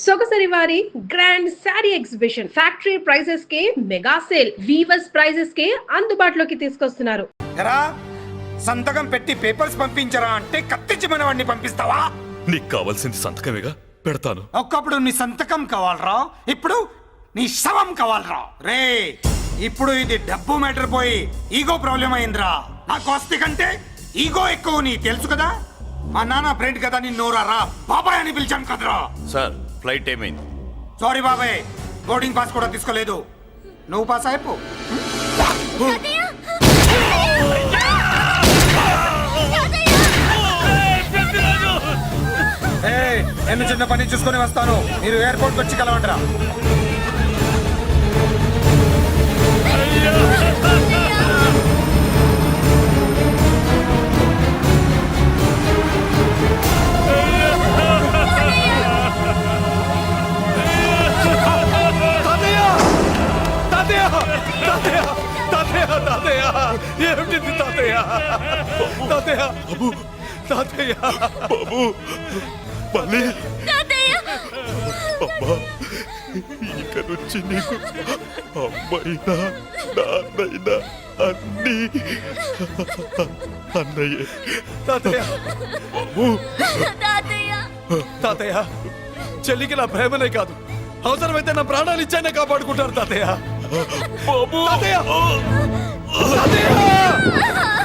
సొగసరి వారి grand sari exhibition factory prices కే mega sale weavers prices కే అందుబాటులోకి తీసుకొస్తున్నారు. ఎరా సంతకం పెట్టి పేపర్స్ పంపించరా అంటే కత్తించమని వాడిని పంపిస్తావా? నీకు కావాల్సింది సంతకమేగా, పెడతాను. ఒక్కప్పుడు నీ సంతకం కావాలరా, ఇప్పుడు నీ శవం కావాలరా. రే ఇప్పుడు ఇది డబ్బు మ్యాటర్ పోయి ఈగో ప్రాబ్లం అయిందిరా. నాకు ఆస్తి కంటే ఈగో ఎక్కువ, నీ తెలుసు కదా. మా నాన్న ఫ్రెండ్ కదా, నీ నోరారా బాబాయ్ అని పిలిచాను కదరా. సార్ ఫ్లైట్ ఏమైంది? సారీ బాబాయ్, బోర్డింగ్ పాస్ కూడా తీసుకోలేదు. నువ్వు పాస్ అయిపో. నేను చిన్న పని చూసుకొని వస్తాను, మీరు ఎయిర్పోర్ట్కి వచ్చి కలవండిరా. ఏమిటి తాతయ్య? తాతయ్య బాబు, తాతయ్య బాబు, మళ్ళీ అమ్మా, ఇక నుంచి నీకు అమ్మైనా నాన్నైనా అన్నీ అన్నయ్యే. తాతయ్య బాబు, తాతయ్య చెల్లికి నా ప్రేమనే కాదు, అవసరమైతే నా ప్రాణాలు ఇచ్చానే కాపాడుకుంటారు తాతయ్య. బాబు, తాతయ్య తాతయ్య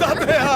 తాతయ్య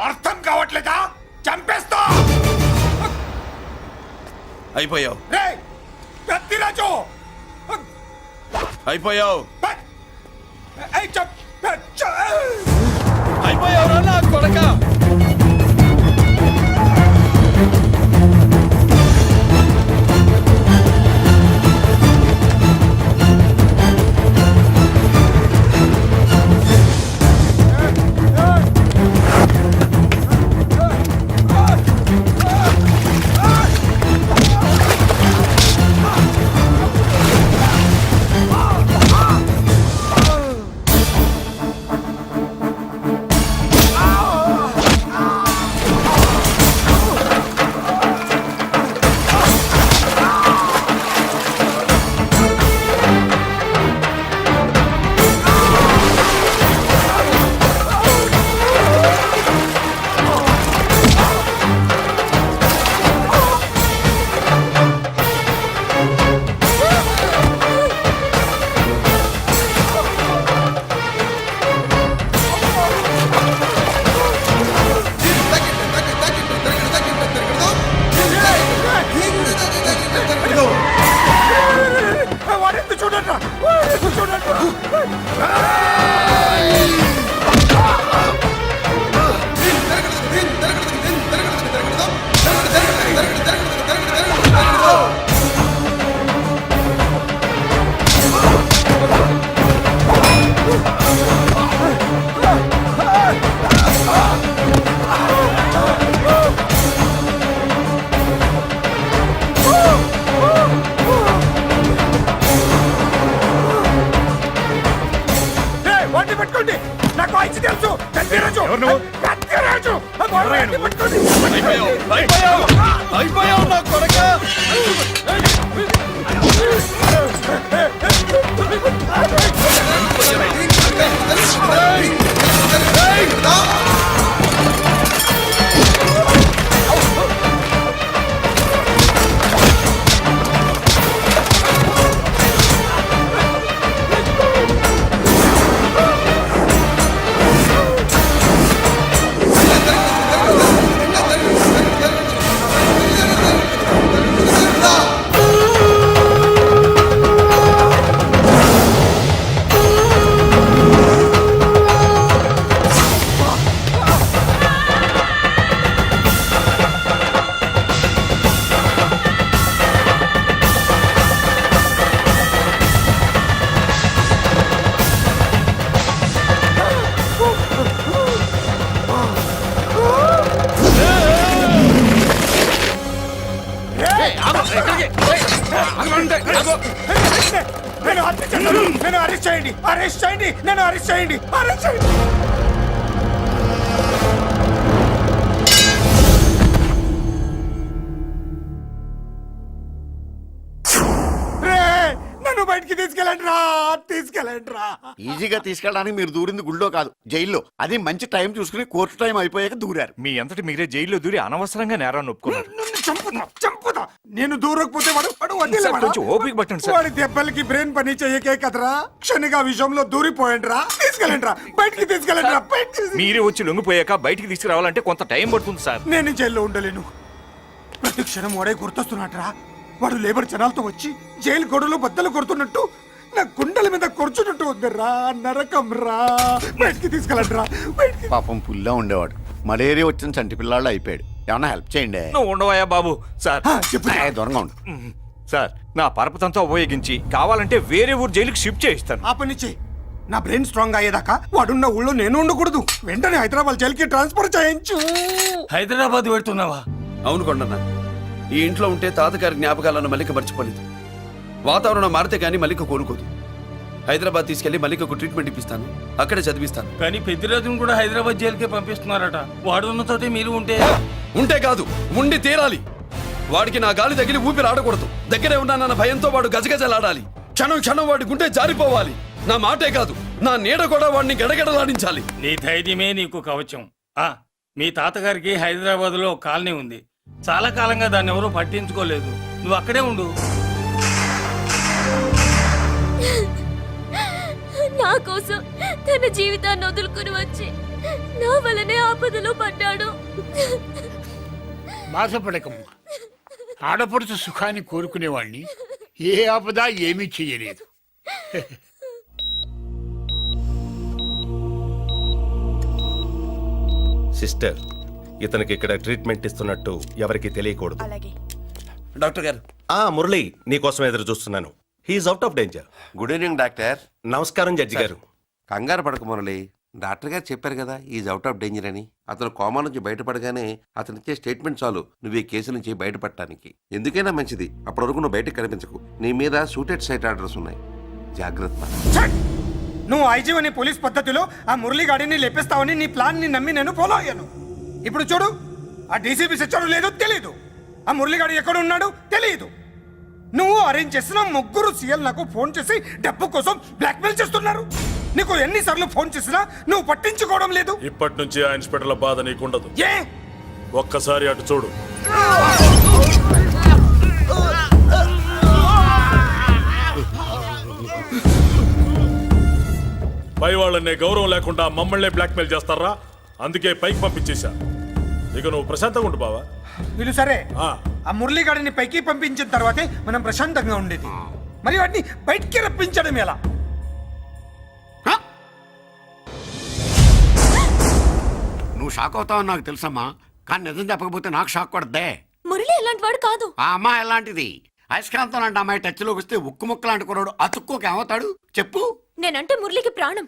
అర్థం కావట్లేదా? చంపేస్తా. అయిపోయావు, పెద్దిరాజు అయిపోయావు, అయిపోయావు నా కొడక. వాటిని పట్టుకోండి. నాకు వాయిస్ తెలుసు. కత్తిరాజు. కత్తిరాజు. వాటిని పట్టుకోండి. అయిపోయావు నా కొడకా. నేను హత్య చేశాను. నేను అరెస్ట్ చేయండి. అరెస్ట్ చేయండి. నన్ను అరెస్ట్ చేయండి. అరెస్ట్ చేయండి. నన్ను బయటికి తీసుకెళ్ళండి రా. తీసుకెళ్ళండి రా. ఈజీగా తీసుకెళ్ళడానికి మీరు దూరింది గుళ్ళో కాదు, జైల్లో. అది మంచి టైం చూసుకుని కోర్టు టైం అయిపోయాక దూరారు. మీ అంతటి మీరే జైల్లో దూరి అనవసరంగా నేరాన్ని ఒప్పుకున్నారు. నన్ను చంపుతా. చంపుతా. నేను దూరకపోతే వాడు వాడు వదిలేవాడా? కొంచెం ఓపిక పట్టండి సార్. వాడి దెబ్బలకి బ్రెయిన్ పని చేయకే కదరా. క్షణిగా విషయంలో దూరిపోయండి రా. తీసుకెళ్ళండి రా. బయటికి తీసుకెళ్ళండి రా. మీరే వచ్చి లొంగిపోయాక బయటికి తీసుకురావాలంటే కొంత టైం పడుతుంది సార్. నేను జైల్లో ఉండలేను. ప్రతి క్షణం వాడే గుర్తొస్తున్నట్రా. వాడు లేబర్ జనాలతో వచ్చి జైలు గొడవలో బద్దలు కొడుతున్నట్టు నా గుండెల మీద కొడుచున్నట్టు ఉందిరా. నరకం రా. బయటికి తీసుకెళ్ళండి రా. బయటికి. పాపం పుల్లా ఉండేవాడు. మలేరియా వచ్చిన చంటి పిల్లాళ్ళు అయిపోయాడు. ఏమన్నా హెల్ప్ చేయండి. నువ్వు ఉండవయ్యా బాబు. సార్ చెప్పు. దూరంగా ఉండు. సార్ నా పరపతంతో ఉపయోగించి కావాలంటే వేరే ఊరు జైలుకి షిఫ్ట్ చేయిస్తాను. ఆ పని చెయ్యి. నా బ్రెయిన్ స్ట్రాంగ్ అయ్యేదాకా వాడున్న ఊళ్ళో నేను ఉండకూడదు. వెంటనే హైదరాబాద్ జైలుకి ట్రాన్స్ఫర్ చేయించు. హైదరాబాద్ పెడుతున్నావా? అవును కొండన్న, ఈ ఇంట్లో ఉంటే తాతగారి జ్ఞాపకాలను మల్లిక మర్చిపోలేదు. వాతావరణం మారితే గానీ మల్లిక కోరుకోదు. హైదరాబాద్ తీసుకెళ్లి మల్లికకు ట్రీట్మెంట్ ఇప్పిస్తాను, అక్కడే చదివిస్తాను. కానీ పెద్దిరాజును కూడా హైదరాబాద్ జైలుకే పంపిస్తున్నారట. వాడున్న తోటే మీరు ఉంటే కాదు, ఉండి తీరాలి. వాడికి నా గాలి తగిలి ఊపిరి ఆడకూడదు. దగ్గరే ఉన్నానన్న భయంతో వాడు గజగజలాడాలి. క్షణం క్షణం వాడి గుండె జారిపోవాలి. నా మాటే కాదు, నా నీడ కూడా వాడిని గడగడలాడించాలి. నీ ధైర్యమే నీకు కవచం. మీ తాతగారికి హైదరాబాద్ లో కాలనీ ఉంది. చాలా కాలంగా దాన్ని ఎవరూ పట్టించుకోలేదు. నువ్వు అక్కడే ఉండు. నా కోసం తన జీవితాన్ని వదులుకుని వచ్చి నా వల్లనే ఆపదలో పడ్డాడు. బాధపడకమ్మా. ఆడపడుచు సుఖాన్ని కోరుకునేవాణ్ణి ఏ ఆపద ఏమీ చెయ్యలేదు. సిస్టర్, ఇతనికి ఇక్కడ ట్రీట్మెంట్ ఇస్తున్నట్టు ఎవరికి తెలియకూడదు. డాక్టర్ గారు. మురళి, నీకోసం ఎదురు చూస్తున్నాను. He is out of danger. Good evening doctor. నమస్కారం జడ్జి గారు. కంగారు పడక మురళి. డాక్టర్ గారు చెప్పారు కదా ఈజ్ అవుట్ ఆఫ్ డేంజర్ అని. అతను కోమా నుంచి బయటపడగానే అతను ఇచ్చే స్టేట్మెంట్ చాలు నువ్వు ఈ కేసు నుంచి బయటపడటానికి. ఎందుకైనా మంచిది, అప్పటి వరకు నువ్వు బయటకు కనిపించకు. నీ మీద షూటెడ్ సైట్ ఆర్డర్స్ ఉన్నాయి, జాగ్రత్త. నువ్వు ఐజీ అని పోలీస్ పద్ధతిలో ఆ మురళి గాడిని లేపేస్తావని నీ ప్లాన్ ని నమ్మి నేను ఫాలో అయ్యాను. ఇప్పుడు చూడు, ఆ డీసీపీ సచ్చాడు లేదో తెలియదు, ఆ మురళిగాడు ఎక్కడ ఉన్నాడు తెలియదు. నువ్వు అరేంజ్ చేసిన ముగ్గురు సీఎల్ నాకు ఫోన్ చేసి డబ్బు కోసం బ్లాక్మెయిల్ చేస్తున్నారు. నీకు ఎన్నిసార్లు ఫోన్ చేసినా నువ్వు పట్టించుకోవడం లేదు. ఇప్పటి నుంచి ఆ ఇన్స్పెక్టర్ల బాధ నీకుండదు. ఏ ఒక్కసారి అటు చూడు. పై వాళ్ళనే గౌరవం లేకుండా మమ్మల్ని బ్లాక్మెయిల్ చేస్తారా? అందుకే పైకి పంపించేశా. ఇక నువ్వు ప్రశాంతంగా ఉండు బావా. వీళ్ళు సరే, ఆ మురళిగాడిని పైకి పంపించిన తర్వాతే మనం ప్రశాంతంగా ఉండేది. మరి వాటిని బయటికి రప్పించడం ఎలా? నువ్వు షాక్ అవుతావని నాకు తెలుసమ్మా, కానీ నిజం చెప్పకపోతే నాకు షాక్ కొడద్దే. మురళి ఎలాంటి వాడు కాదు. ఆ అమ్మాయి ఎలాంటిది? అయస్కాంతం లాంటి అమ్మాయి టచ్లోకి వస్తే ఉక్కు ముక్క లాంటి కుర్రాడు అతుక్కోకి ఏమవుతాడు చెప్పు? నేనంటే మురళికి ప్రాణం.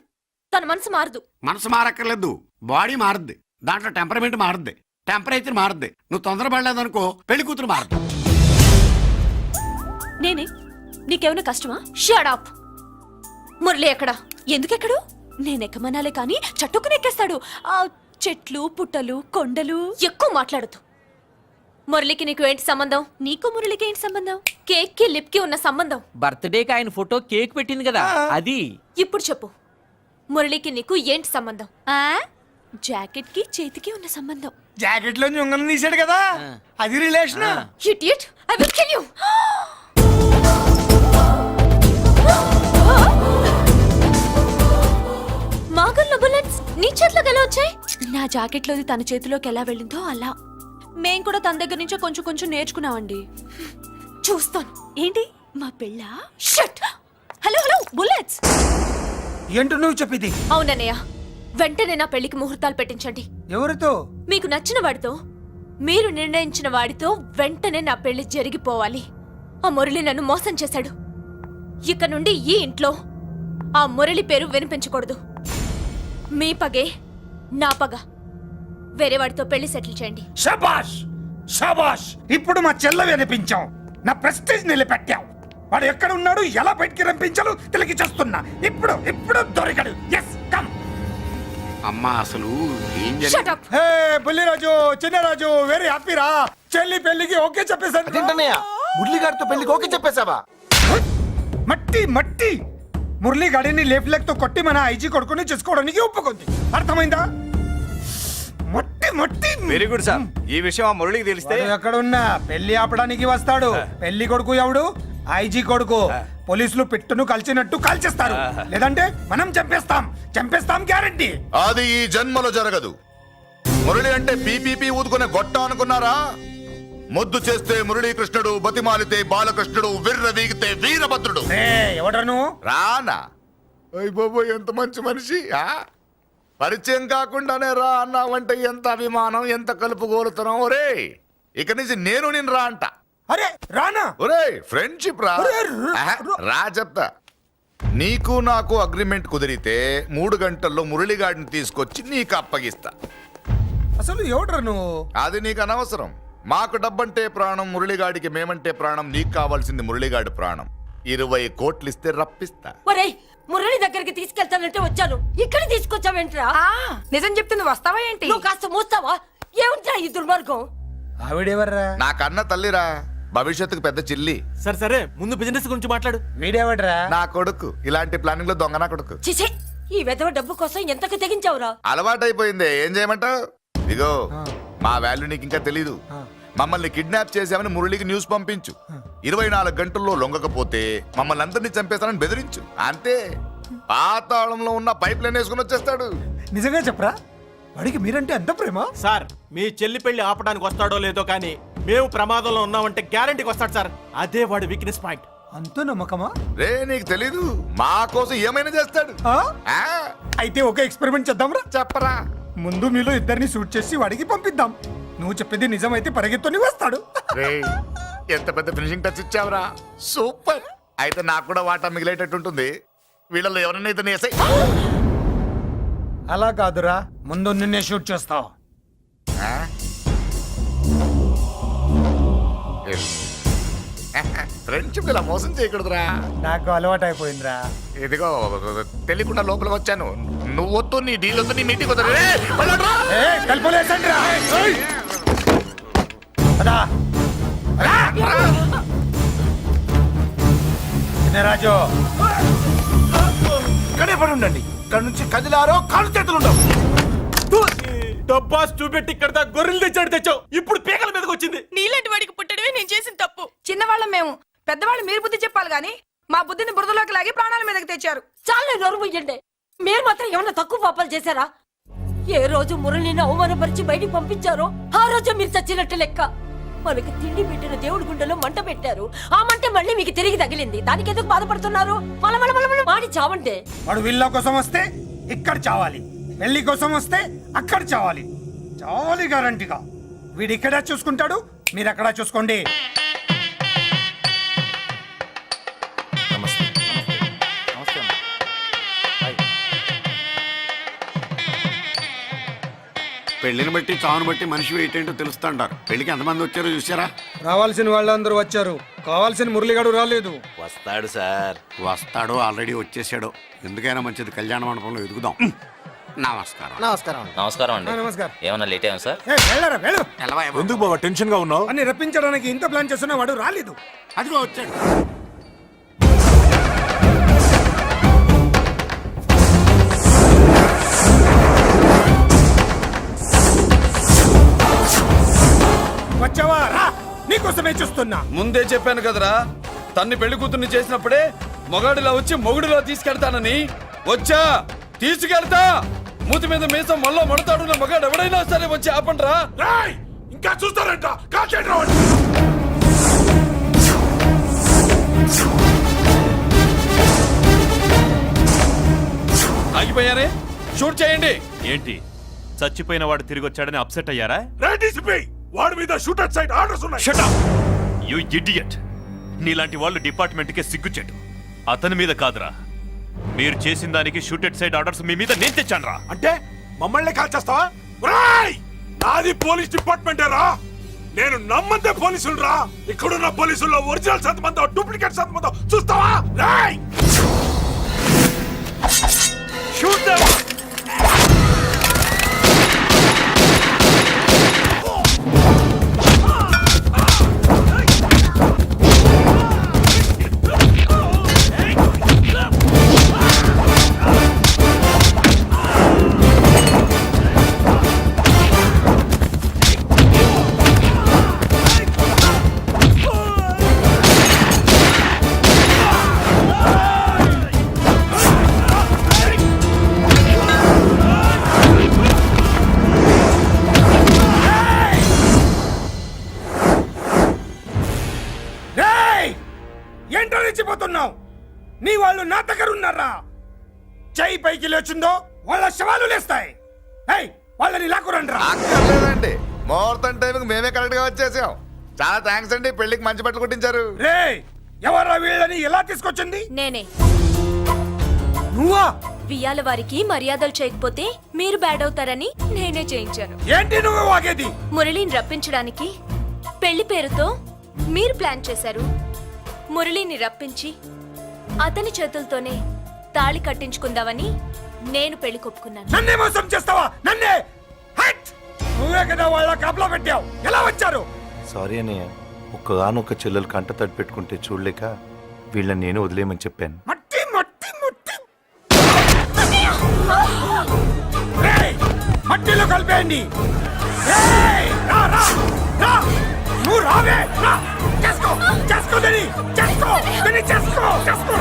తన మనసు మారదు. మనసు మారక్కర్లేదు, బాడీ మారుద్ది. దాంట్లో టెంపరమెంట్ మారుద్ది, టెంపరేచర్ మారుద్ది. నువ్వు తొందరపడలేదనుకో పెళ్లి కూతురు మారుద్ది. నేనే నీకేమైనా కష్టమా? Shut up. మురళి ఎక్కడా? ఎందుకెక్కడు? నేనెక్కమనాలే కానీ చట్టుకుని ఎక్కేస్తాడు. ఆ చెట్లు పుట్టలు కొండలు. ఎక్కువ మాట్లాడదు. మురళికి నీకు ఏంటి సంబంధం? నీకు మురళికి ఏంటి సంబంధం? కేక్ కి లిప్ కి ఉన్న సంబంధం. బర్త్డేకి ఆయన ఫోటో కేక్ పెట్టింది కదా అది. ఇప్పుడు చెప్పు, మురళికి నీకు ఏంటి సంబంధం? జాకెట్ కి చేతికి ఉన్న సంబంధం. జాకెట్ లో ఉంగరం తీసాడు కదా, అది relation. Idiot, I will kill you. మాగల్లో బుల్లెట్స్ నీ చేతిలోకి ఎలా వచ్చాయి? నా జాకెట్ లోది తన చేతిలోకి ఎలా వెళ్ళిందో అలా. మేం కూడా తన దగ్గర నుంచే కొంచెం కొంచెం నేర్చుకున్నామండి. చూస్తాను. ఏంటి మా పెళ్ళ? షట్. Hello hello bullets. ఏంటో నువ్వు చెప్పేది? అవునన్నయ్య, వెంటనే నా పెళ్లికి ముహూర్తాలు పెట్టించండి. ఎవరితో? మీకు నచ్చిన వాడితో, మీరు నిర్ణయించిన వాడితో వెంటనే నా పెళ్లి జరిగిపోవాలి. ఆ మురళి నన్ను మోసం చేశాడు. ఇక నుండి ఈ ఇంట్లో ఆ మురళి పేరు వినిపించకూడదు. మీ పగే నా పగ. వేరే వాడితో పెళ్లి సెటిల్ చేయండి. శబాష్ శబాష్, ఇప్పుడు మా చెల్ల వినిపించాం, నా ప్రెస్టేజ్ నిలబెట్టావు. వాడు ఎక్కడ ఉన్నాడు, ఎలా బయటికి రంపించాలో తెలికి చేస్తున్నా. ఇప్పుడు ఇప్పుడు దొరికాడు. Yes come. అమ్మా అసలు ఏం Shut up. హే బుల్లిరాజు, చిన్నరాజు, వెరీ హ్యాపీ రా. చెల్లి పెళ్లికి ఓకే చెప్పేశాను. మురళి గారితో పెళ్లికి ఓకే చెప్పేశావా? మట్టి మట్టి మురళి గాడిని లేఫ్ లెగ్ తో కొట్టి మన ఐజీ కొడుకుని చేసుకోవడానికి ఒప్పుకుంది. అర్థమైందా? మట్టి మట్టి. Very good sir. ఈ విషయం ఆ మురళికి తెలిస్తే వాడు ఎక్కడున్నా పెళ్లి ఆపడానికి వస్తాడు. పెళ్లి కొడుకు ఎవడు? ఐజీ కొడుకు. పోలీసులు పిట్టును కలిచినట్టు కాల్చేస్తారు, లేదంటే మనం చంపేస్తాం. చంపేస్తాం గ్యారంటీ. అది ఈ జన్మలో జరగదు. మురళి అంటే పీపీపీ ఊదుకునే గొట్ట అనుకున్నారా? ముద్దు చేస్తే మురళీకృష్ణుడు, బతిమాలితే బాలకృష్ణుడు, విర్ర వీగితే వీరభద్రుడు. ఎవడ్రా నువ్వు? రానా? అయ్య బాబోయ్, ఎంత మంచి మనిషి. పరిచయం కాకుండానే రా అన్నావంటే ఎంత అభిమానం, ఎంత కలుపుగోలుతున్నాం. ఒరే ఇక నుంచి నేను రా అంట. అరే రానా? ఒరే ఫ్రెండ్షిప్ రా. ఒరే, రా చెప్తా. నీకు నాకు అగ్రిమెంట్ కుదిరితే 3 గంటల్లో మురళిగాడిని తీసుకొచ్చి నీకు అప్పగిస్తా. అసలు ఎవడ్రా నువ్వు? అది నీకు అనవసరం. మాకు డబ్బంటే ప్రాణం, మురళిగాడికి మేమంటే ప్రాణం. నీకు కావాల్సింది మురళిగాడి ప్రాణం. 20 కోట్లు ఇస్తే రప్పిస్తా. ఒరేయ్, మురళి దగ్గరికి తీసుకెళ్తానంటే వచ్చాను, ఇక్కడ తీసుకొచ్చావేంట్రా? నిజం చెప్తే నువ్వు వస్తావా ఏంటి? నువ్వు కాస్త మూస్తావా? ఏమిట్రా ఈ దుర్మార్గం? ఆవిడెవర్రా? నా కన్న తల్లిరా, భవిష్యత్తుకు పెద్ద చిల్లి. సరే సరే, ముందు బిజినెస్ గురించి మాట్లాడు. వీడేవడ్రా? నా కొడుకు. ఇలాంటి ప్లానింగ్ లో దొంగ నా కొడుకు. చిచే, ఈ వెధవ డబ్బు కోసం ఎంతకు తెగించావురా? అలవాటైపోయింది, ఏం చేయమంటావు? ఇగో మా వాల్యూ నీకు ఇంకా తెలీదు. మమ్మల్ని కిడ్నాప్ చేసామని మురళికి న్యూస్ పంపించు. 24 గంటల్లో లొంగకపోతే మమ్మల్ని అందరినీ చంపేస్తానని బెదిరించు. అంతే. పాతాళంలో ఉన్న పైప్ లైన్ వేసుకుని వచ్చేస్తాడు. నిజంగా చెప్పరా? వాడికి మీరంటే ఎంత ప్రేమ? సార్, మీ చెల్లి పెళ్లి ఆపడానికి వస్తాడో లేదో కానీ మేము ప్రమాదంలో ఉన్నామంటే గ్యారంటీకి వస్తాడు సార్. అదే వాడి వీక్నెస్ పాయింట్. అంత నమ్మకమా? రే నీకు తెలీదు, మా కోసం ఏమైనా చేస్తాడు. ఆ? అయితే ఒక ఎక్స్పెరిమెంట్ చేద్దాంరా. చెప్పరా. ముందు మీలో ఇద్దరిని షూట్ చేసి వాడికి పంపిద్దాం. నువ్వు చెప్పేది నిజమైతే పరిగెత్తుని వస్తాడు. రే ఎంత పెద్ద ఫినిషింగ్ టచ్ ఇచ్చావురా. సూపర్. అయితే నాకు కూడా వాటా మిగిలేటట్టు ఉంటుంది. వీళ్ళలో ఎవరైనా ఇతను వేసాయి. అలా కాదురా, ముందు నిన్నే షూట్ చేస్తావు. ఫ్రెండ్షిప్ ఇలా మోసం చేయకూడదురా. నాకు అలవాటు అయిపోయిందిరా. ఇదిగో తెలియకుండా లోపల వచ్చాను. నువ్వు వద్దు, నీ డీల్ వద్దు, నీ మీటింగ్ వద్దు. కలుపులేసండిరా. రాజు ఇక్కడే పడి ఉండండి. ఇక్కడ నుంచి కదిలారో కాళ్ళు చేతులు ఉండవు. డబ్బాస్ చూపెట్టి ఇక్కడ గొర్రెలు తెచ్చావు, ఇప్పుడు పీకల మీదకి వచ్చింది. నీలాంటి వాడికి పుట్టడమే నేను చేసిన తప్పు. చిన్నవాళ్ళం మేము, పెద్దవాళ్ళు మీరు బుద్ధి చెప్పాలి గాని మా బుద్ధిని బురదలోకి లాగి ప్రాణాల మీదకి తెచ్చారు. చాలా నోరు ముయ్యండి. మీరు మాత్రం ఏమన్నా తక్కువ పాపాలు చేశారా? ఏ రోజు మురళిని అవమానపరిచి బయటికి పంపించారో ఆ రోజు మీరు చచ్చినట్టు లెక్క. మనకి తిండి పెట్టిన దేవుడి గుండెలో మంట పెట్టారు. ఆ మంట మళ్ళీ మీకు తిరిగి తగిలింది. దానికి ఎందుకు బాధపడుతున్నారు? మాడి చావంటే. వాడు విల్ల కోసం వస్తే ఇక్కడ చావాలి, పెళ్లి కోసం వస్తే అక్కడ చావాలి. చాలు గ్యారంటీగా. వీడు ఇక్కడ చూసుకుంటాడు, మీరు అక్కడ చూసుకోండి. పెళ్లిని బట్టి చావును బట్టి మనిషి ఏంటంటో తెలుస్తుంటారు. పెళ్లికి ఎంతమంది వచ్చారో చూసారా? రావాల్సిన వాళ్ళందరూ వచ్చారు, కావాల్సిన మురళిగాడు రాలేదు. వస్తాడు సార్. వస్తాడు, ఆల్రెడీ వచ్చేసాడు. ఎందుకైనా మంచిది కళ్యాణ మండపంలో ఎదుగుదాం. నమస్కారం. నమస్కారం అండి. నమస్కారం. ఏమన్నా లేట్ అయ్యాం సార్? వెళ్ళరా వెళ్ళు. ఎందుకు బాబా టెన్షన్ గా ఉన్నావు? అని రప్పించడానికి ఇంత ప్లాన్ చేస్తున్నా వాడు రాలేదు. అదిగో వచ్చాడు. వచ్చావా? రా, నీకోసమే చూస్తున్నా. ముందే చెప్పాను కదరా, తన్ని పెళ్లి కూతుర్ని చేసినప్పుడే మొగాడిలా వచ్చి మొగుడిలో తీసుకెళ్తానని. వచ్చా, తీసుకెళ్తా. మూతి మీద మీసం మళ్ళా మడతాడున్న మగాడు ఎవడైనా సరే వచ్చి ఆపండ్రా. ఇంకా చూస్తారంట. ఆగిపోయారే, షూట్ చేయండి. ఏంటి చచ్చిపోయిన వాడు తిరిగి వచ్చాడని అప్సెట్ అయ్యారా? వాడి మీద షూటర్ సైడ్ ఆర్డర్స్ ఉన్నాయి. Shut up! You idiot! నీలాంటి వాళ్ళు డిపార్ట్మెంట్కే సిగ్గుచెట్టు. అతని మీద కాదురా, మీరు చేసిన దానికి షూటెడ్ సైడ్ ఆర్డర్స్ మీ మీద నేను తెచ్చానురా. అంటే మమ్మల్ని కాల్ చేస్తావా? నాది పోలీస్ డిపార్ట్మెంట్ రా. నేను నమ్మందే పోలీసులు రా. ఇక్కడున్న పోలీసుల్లో ఒరిజినల్ సత్మంతో డూప్లికేట్ సత్మంతో చూస్తావా? Shoot them. ఏంటో రెచ్చిపోతున్నావు? నీ వాళ్ళు నా దగ్గర ఉన్నారా? చెయ్యి పైకి లేచుందో వాళ్ళ శవాలు లేస్తాయి. వాళ్ళని లాక్కురండి రా. అక్కర్లేదండి, ముహూర్తం టైంకి మేమే కరెక్ట్ గా వచ్చేసాం. చాలా థ్యాంక్స్ అండి, పెళ్లికి మంచి బట్టలు కుట్టించారు. రే, ఎవరా వీళ్ళని ఎలా తీసుకొచ్చింది? నేనే. నువ్వా? వియ్యాల వారికి మర్యాదలు చేయకపోతే మీరు బ్యాడ్ అవుతారని నేనే చేయించాను. ఏంటి నువ్వు వాగేది? మురళిని రప్పించడానికి పెళ్లి పేరుతో మీరు ప్లాన్ చేశారు. మురళిని రప్పించి అతని చేతులతోనే తాళి కట్టించుకుందామని నేను పెళ్లి కొప్పుకున్నాను. నన్నే మోసం చేస్తావా? నన్నే? నువ్వే కదా వాళ్ళ కాపలా పెట్టావు. ఎలా వచ్చారు? సారీ అన్నయ్య, ఒక్కగానొక్క చెల్లెలు కంట తడి పెట్టుకుంటే చూడలేక వీళ్ళని నేను వదిలేయమని చెప్పాను. మట్టి మట్టి మట్టి రేయ్, మట్టిలో కలిపేయండి. నువ్వు రావే. చేసుకో చేసుకో దీని, చేసుకో దీని, చేసుకో చేసుకో.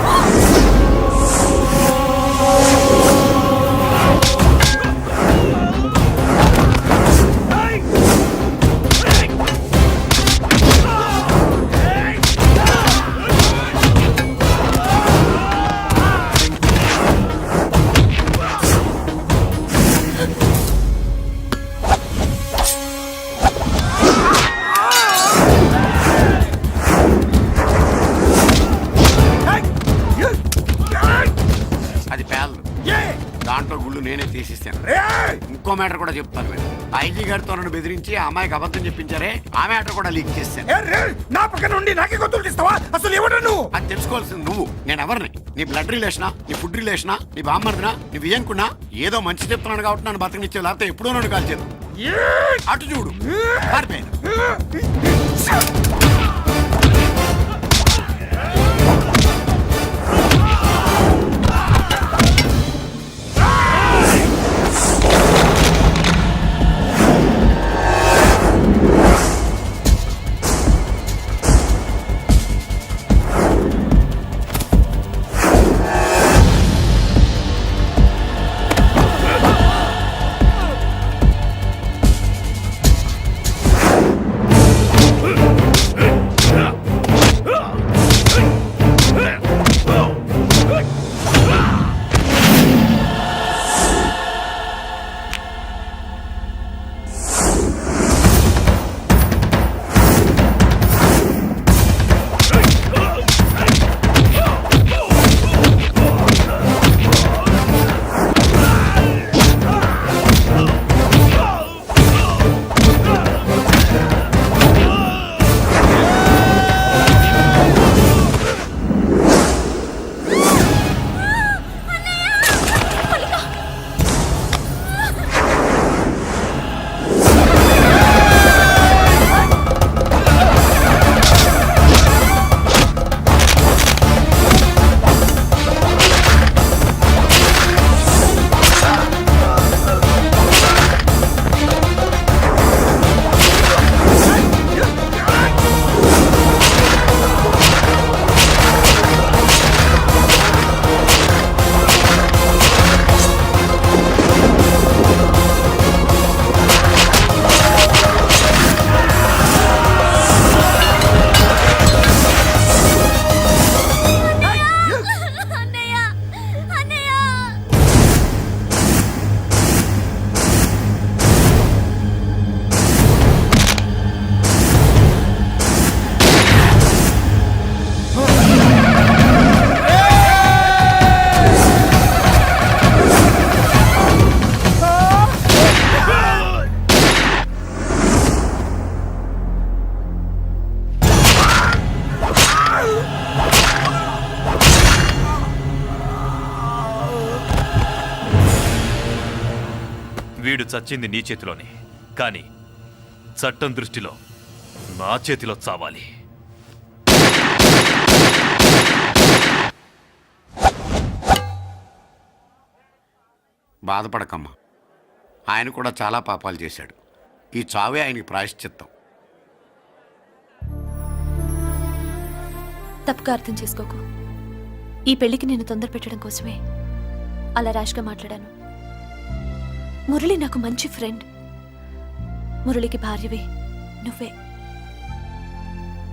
అది పేర్లు, దాంట్లో గుళ్ళు నేనే తీసిస్తాను. ఇంకో మ్యాటర్ కూడా చెప్తాను. మీరు ఐజీ గారితో నన్ను బెదిరించి ఆ అమ్మాయికి అబద్ధం చెప్పించారే, ఆ మ్యాటర్ కూడా లీక్ చేస్తాను. నా పక్కన ఉండి నాకే గొంతులు తీస్తావా? అసలు ఎవరు నువ్వు? అది తెలుసుకోవాల్సింది నువ్వు. నేను ఎవరిని? నీ బ్లడ్ రిలేషనా, నీ ఫుడ్ రిలేషనా, నీ బామ్మర్దినా, నీ వియ్యంకున్నా? ఏదో మంచి చెప్తున్నాను కాబట్టి నన్ను బతకనిచ్చే, లేకపోతే ఎప్పుడో నన్ను కాల్చేది. అటు చూడు, పారిపోయాను. వీడు చచ్చింది నీ చేతిలోనే, కానీ చట్టం దృష్టిలో నా చేతిలో చావాలి. బాధపడకమ్మా, ఆయన కూడా చాలా పాపాలు చేశాడు. ఈ చావే ఆయనకి ప్రాయశ్చిత్తం. తప్పుగా అర్థం చేసుకోకు. ఈ పెళ్లికి నేను తొందర పెట్టడం కోసమే అలా ర్యాష్గా మాట్లాడాను. మురళి నాకు మంచి ఫ్రెండ్. మురళికి భార్యవి నువ్వే.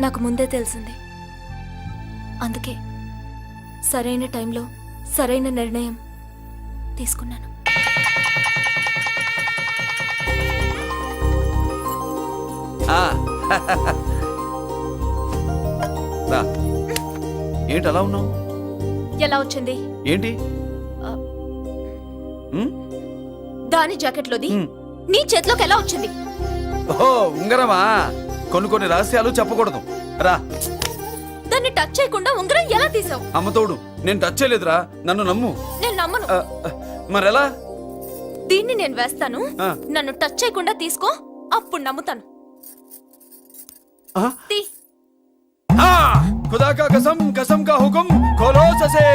నాకు ముందే తెలిసింది. అందుకే సరైన టైంలో సరైన నిర్ణయం తీసుకున్నాను. ఏంటి అలా ఉన్నావు? ఎలా వచ్చింది? ఏంటి? దాని జాకెట్లోది నీ చేతిలోకి ఎలా వచ్చింది? ఓహో, ఉంగరమా? కొన్ని రహస్యాలు చెప్పకూడదు. రా. దాన్ని టచ్ చేయకుండా ఉంగరం ఎలా తీసావు? అమ్మతోడు, నేను టచ్ చేయలేదురా, నన్ను నమ్ము. నేను నమ్మను. మరెలా? దీన్ని నేను వేస్తాను, నన్ను టచ్ చేయకుండా తీసుకో, అప్పుడు నమ్ముతాను. తీ. खुदा का कसम, कसम का हुकुम, खोलो ससे.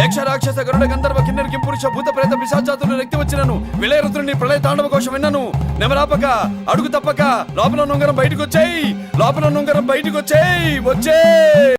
యక్ష రాక్షస గరుడ గంధర్వ కిన్నెర కింపురుష భూత ప్రేత పిశాచాతులు రక్తి వచ్చినను విలయరుద్రుని ప్రళయ తాండవ కోశం విన్నను. నెమరాపక అడుగు తప్పక లోపల నుంగరం బయటకు వచ్చేయి, లోపల నుంగరం బయటకు వచ్చేయి, వచ్చేయి.